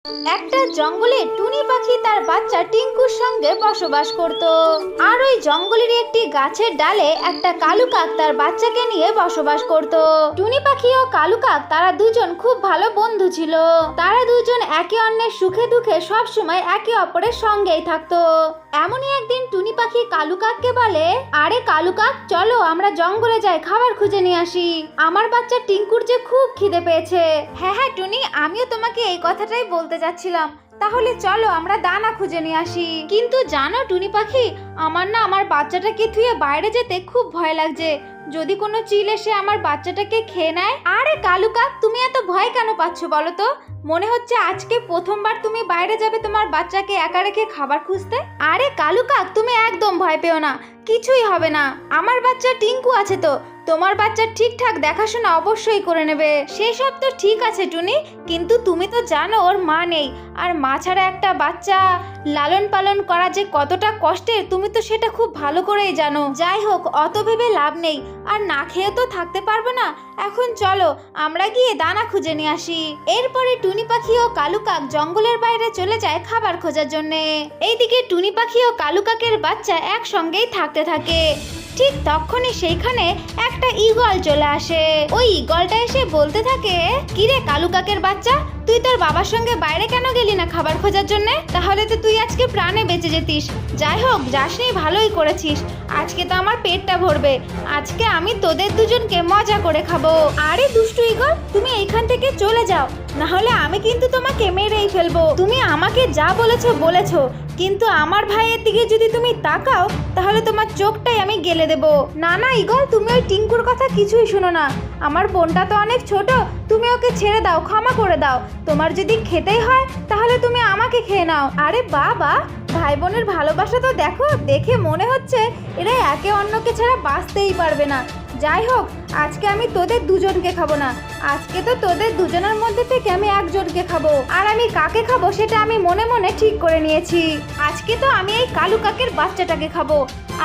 একটা জঙ্গলে টুনি পাখি তার বাচ্চা টিঙ্কুর সঙ্গে বসবাস করত। আর ওই জঙ্গলের একটি গাছের ডালে একটা কালু কাক তার বাচ্চাকে নিয়ে বসবাস করত। টুনি পাখি ও কালু কাক তারা দুজন খুব ভালো বন্ধু ছিল। তারা দুজন একে অন্যের সুখে দুঃখে সব সময় একে অপরের সঙ্গেই থাকতো। এমনই একদিন টুনি পাখি কালু কাককে বলে, আরে কালু কাক, চলো আমরা জঙ্গলে যাই, খাবার খুঁজে নিয়ে আসি। আমার বাচ্চা টিঙ্কুর যে খুব খিদে পেয়েছে। হ্যাঁ হ্যাঁ টুনি, আমিও তোমাকে এই কথাটাই বলতে যাচ্ছিলাম। তাহলে চলো আমরা দানা খুঁজে নিয়ে আসি। কিন্তু জানো টুনি পাখি, আমার বাচ্চাটাকে থুয়ে বাইরে যেতে খুব ভয় লাগছে। যদি কোনো চিল এসে আমার বাচ্চাটাকে খেয়ে নেয়। আরে কালু কাক, তুমি এত ভয় কেন পাচ্ছ বলো তো? মনে হচ্ছে আজকে প্রথমবার তুমি বাইরে যাবে তোমার বাচ্চাকে একা রেখে খাবার খুঁজতে। আরে কালু কাক, তুমি একদম ভয় পেও না, কিছুই হবে না। আমার বাচ্চা টিঙ্কু আছে তো, তোমার বাচ্চা ঠিকঠাক দেখাশোনা অবশ্যই করে নেবে। সেসব তো ঠিক আছে টুনি, কিন্তু তুমি তো জানো ওর মা নেই, আর মা ছাড়া একটা বাচ্চা লালন পালন করা যে কতটা কষ্টের তুমি তো সেটা খুব ভালো করেই জানো। যাই হোক, অত ভেবে লাভ নেই, আর না খেয়ে তো থাকতে পারবো না। এখন চলো আমরা গিয়ে দানা খুঁজে নিয়ে আসি। এরপরে টুনি পাখি ও কালু কাক জঙ্গলের বাইরে চলে যায় খাবার খোঁজার জন্য। এইদিকে টুনি পাখি ও কালু কাকের বাচ্চা একসঙ্গেই থাকতে থাকে। ঠিক তখনই সেইখানে একটা ঈগল চলে আসে। ওই ঈগলটা এসে বলতে থাকে, কিরে কালু কাকের বাচ্চা, তুই তোর বাবার সঙ্গে বাইরে কেন গেলি না খাবার খোঁজার জন্য? তাহলে তো তুই আজকে প্রাণে বেঁচে যেতিস। যাই হোক, যাসনি, ভালোই করেছিস। আজকে তো আমার পেটটা ভরবে। আজকে আমি তোদের দুজনকে মজা করে খাবো। আরে দুষ্টু ঈগল, তুমি এইখান থেকে চলে যাও, না হলে আমি কিন্তু তোমাকে মেরেই ফেলবো। তুমি আমাকে যা বলেছো, কিন্তু আমার ভাইয়ের দিকে যদি তুমি তাকাও তাহলে তোমার চোখটাই আমি গেলে দেব। না না ঈগল, তুমি ওই টিঙ্কুর কথা কিছুই শুনো না। আমার বোনটা তো অনেক ছোট, তুমি ওকে ছেড়ে দাও, ক্ষমা করে দাও। তোমার যদি খেতেই হয় তাহলে তুমি আমাকে খেয়ে নাও। আরে বাবা, ভাই বোনের ভালোবাসা তো দেখো, দেখে মনে হচ্ছে এরা একে অন্যকে ছাড়া বাঁচতেই পারবে না। যাই হোক, আজকে আমি তোদের দুজনকে খাবো না, আজকে তো তোদের দুজনের মধ্যে থেকে আমি একজনকে খাবো। আর আমি কাকে খাবো সেটা আমি মনে মনে ঠিক করে নিয়েছি। আজকে তো আমি এই কালু কাকের বাচ্চাটাকে খাবো।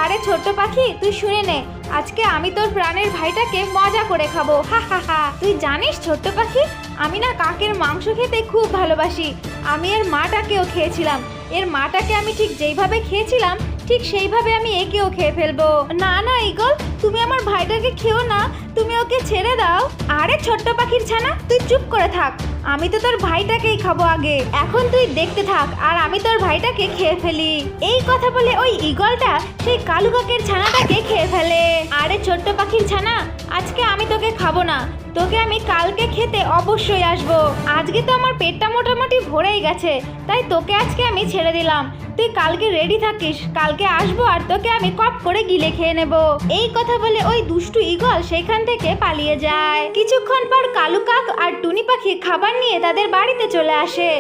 আরে ছোট্ট পাখি, তুই শুনে নে, আজকে আমি তোর প্রাণের ভাইটাকে মজা করে খাবো। হা হা হা। তুই জানিস ছোট্ট পাখি, আমি না কাকের মাংস খেতে খুব ভালোবাসি। আমি এর মাটাকেও খেয়েছিলাম। এর মাটাকে আমি ঠিক যেইভাবে খেয়েছিলাম ঠিক সেইভাবে আমি একেও খেয়ে ফেলবো। না না ঈগল, তুমি আমার ভাইটাকে খেও না, তুমি ওকে ছেড়ে দাও। আরে ছোট্ট পাখির ছানা, তুই চুপ করে থাক, আমি তো তোর ভাইটাকেই খাবো আগে। এখন তুই দেখতে থাক আর আমি তোর ভাইটাকে খেয়ে ফেলি। এই কথা বলে ওই ঈগলটা সেই কালু কাকের ছানাটাকে খেয়ে ফেলে। আরে ছোট্ট পাখির ছানা, আজকে আমি তোকে খাবো না, তোকে আমি কালকে খেতে অবশ্যই আসবো। আজকে তো আমার পেটটা মোটামুটি ভরেই গেছে, তাই তোকে আজকে আমি ছেড়ে দিলাম। তুই কালকে রেডি থাকিস, কালকে আসবো আর তোকে আমি কপ করে গিলে খেয়ে নেব। এই কথা বলে ওই দুষ্টু ঈগল সেখান থেকে পালিয়ে যায়। কিছুক্ষণ পর কালু কাক আর টুনি পাখি খাবার নিয়ে তাদের বাড়িতে চলে আসে,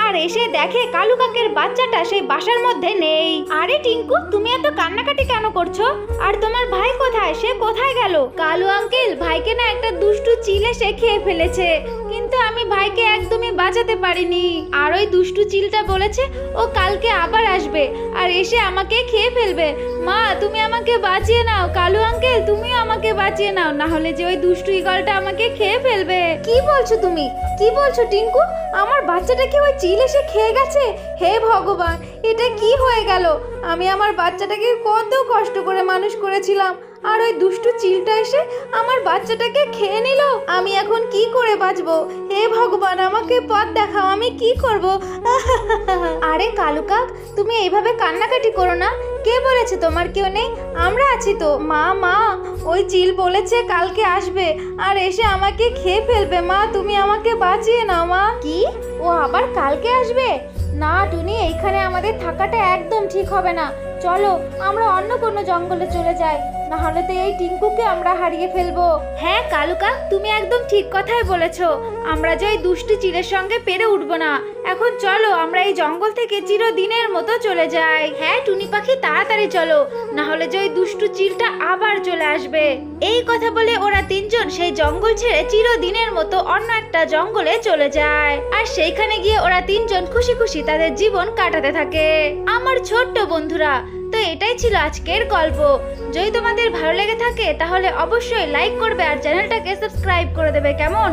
আর এসে দেখে কালু কাকের বাচ্চাটা সেই বাসার মধ্যে নেই। আরে টিঙ্কু, তুমি এত কান্নাকাটি কেন করছো? আর তোমার ভাই কোথায়? সে কোথায় গেল? কালু আঙ্কেল, ভাইকে না একটা দুষ্টু চিল এসে খেয়ে ফেলেছে, কিন্তু আমি ভাইকে একদমই বাঁচাতে পারিনি। আর ওই দুষ্টু চিলটা বলেছে ও কালকে আবার আসবে আর এসে আমাকে খেয়ে ফেলবে। মা, তুমি আমাকে বাঁচিয়ে নাও। কালু আঙ্কেল, তুমিও আমাকে বাঁচিয়ে নাও, না হলে যে ওই দুষ্টু ঈগলটা আমাকে খেয়ে ফেলবে। কি বলছো তুমি? কি বলছো টিঙ্কু? আমার বাচ্চাটাকে ওই চিল এসে খেয়ে গেছে? হে ভগবান, এটা কি হয়ে গেল? আমি আমার বাচ্চাটাকে কত কষ্ট করে মানুষ করেছিলাম, আর ওই দুষ্টু চিলটা এসে আমার বাচ্চাটাকে খেয়ে নিল। আমি এখন কি করে বাঁচবো? হে ভগবান, আমাকে পথ দেখাও, আমি কি করব? আরে কালু কাক, তুমি এইভাবে কান্নাকাটি করো না। কে বলেছে তোমার কেউ নেই? আমরা আছি তো। মা, ওই চিল বলেছে কালকে আসবে আর এসে আমাকে খেয়ে ফেলবে। মা, তুমি আমাকে বাঁচিয়ে নাও। মা, কি? ও আবার কালকে আসবে? না টুনি, এইখানে আমাদের থাকাটা একদম ঠিক হবে না। চলো আমরা অন্য কোনো জঙ্গলে চলে যাই, না হলে তো এই টিঙ্কুকে আমরা হারিয়ে ফেলবো। হ্যাঁ কালু কাক, তুমি একদম ঠিক কথাই বলেছো। আমরা যে ওই দুষ্টু চিলের সঙ্গে পেরে উঠবো না। এখন চলো আমরা এই জঙ্গল থেকে চিরদিনের মতো চলে যাই। হ্যাঁ টুনি পাখি, তাড়াতাড়ি চলো, না হলে যে ওই দুষ্টু চিলটা আবার চলে আসবে। এই কথা বলে ওরা তিনজন সেই জঙ্গল ছেড়ে চিরদিনের মতো অন্য একটা জঙ্গলে চলে যায়, আর সেইখানে গিয়ে ওরা তিনজন খুশি খুশি তাদের জীবন কাটাতে থাকে। আমার ছোট্ট বন্ধুরা, তো এটাই ছিল আজকের গল্প। যদি তোমাদের ভালো লেগে থাকে তাহলে অবশ্যই লাইক করবে আর চ্যানেলটাকে সাবস্ক্রাইব করে দেবে, কেমন?